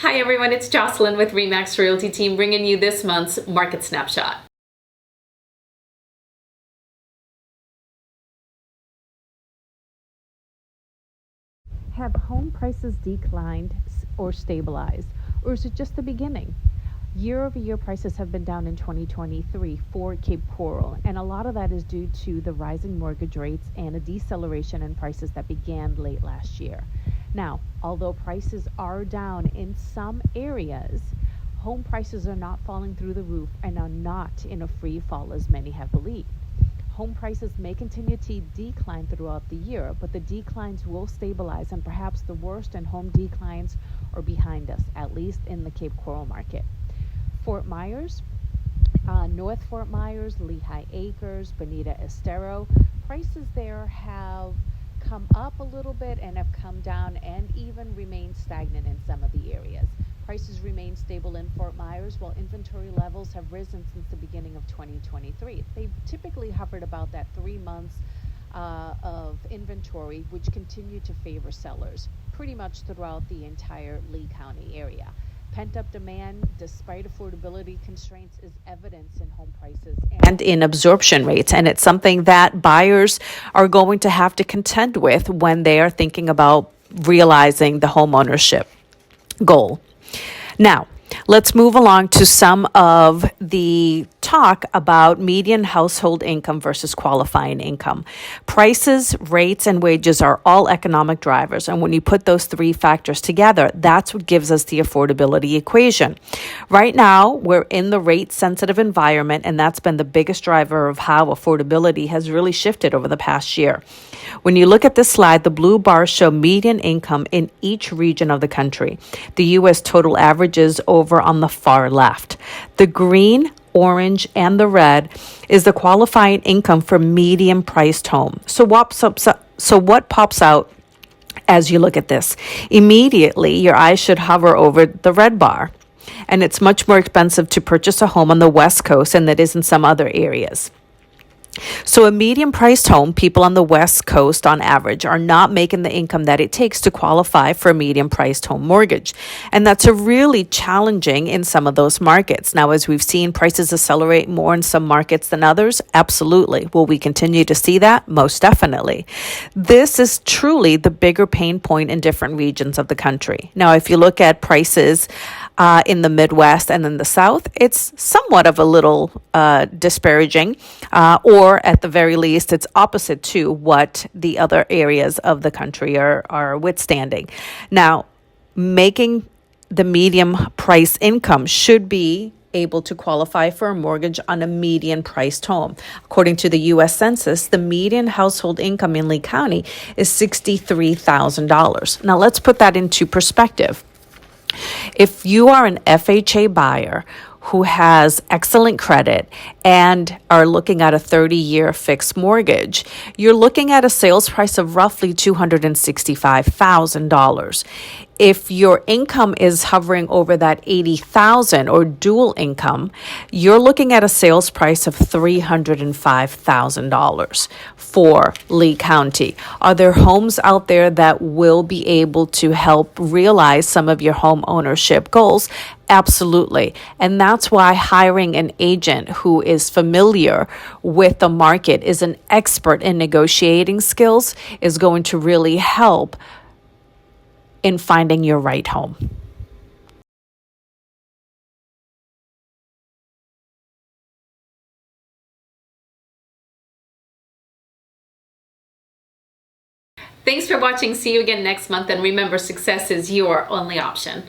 Hi everyone, it's Yoselyn with Remax Realty team bringing you this month's Market Snapshot. Have home prices declined or stabilized, or is it just the beginning? Year-over-year prices have been down in 2023 for Cape Coral, and a lot of that is due to the rising mortgage rates and a deceleration in prices that began late last year. Now, although prices are down in some areas, home prices are not falling through the roof and are not in a free fall as many have believed. Home prices may continue to decline throughout the year, but the declines will stabilize, and perhaps the worst in home declines are behind us, at least in the Cape Coral market. Fort Myers, North Fort Myers, Lehigh Acres, Bonita Estero, prices there have come up a little bit and have come down and even remained stagnant in some of the areas. Prices remain stable in Fort Myers while inventory levels have risen since the beginning of 2023. They've typically hovered about that 3 months of inventory, which continue to favor sellers pretty much throughout the entire Lee County area. Pent-up demand, despite affordability constraints, is evidence in home prices and in absorption rates, and it's something that buyers are going to have to contend with when they are thinking about realizing the home ownership goal. Now, let's move along to some of the talk about median household income versus qualifying income. Prices, rates, and wages are all economic drivers, and when you put those three factors together, that's what gives us the affordability equation. Right now, we're in the rate-sensitive environment, and that's been the biggest driver of how affordability has really shifted over the past year. When you look at this slide, the blue bars show median income in each region of the country. The U.S. total averages over on the far left. The green, orange, and the red is the qualifying income for medium-priced home. So what pops out as you look at this? Immediately, your eyes should hover over the red bar. And it's much more expensive to purchase a home on the West Coast than it is in some other areas. So a medium-priced home, people on the West Coast on average are not making the income that it takes to qualify for a medium-priced home mortgage. And that's a really challenging in some of those markets. Now, as we've seen prices accelerate more in some markets than others, absolutely. Will we continue to see that? Most definitely. This is truly the bigger pain point in different regions of the country. Now, if you look at prices in the Midwest and in the South, it's somewhat of a little disparaging, or at the very least, it's opposite to what the other areas of the country are withstanding. Now, making the medium price income should be able to qualify for a mortgage on a median priced home. According to the U.S. Census, the median household income in Lee County is $63,000. Now, let's put that into perspective. If you are an FHA buyer who has excellent credit and are looking at a 30-year fixed mortgage, you're looking at a sales price of roughly $265,000. If your income is hovering over that $80,000 or dual income, you're looking at a sales price of $305,000 for Lee County. Are there homes out there that will be able to help realize some of your home ownership goals? Absolutely. And that's why hiring an agent who is familiar with the market, is an expert in negotiating skills, is going to really help in finding your right home. Thanks for watching. See you again next month. And remember, success is your only option.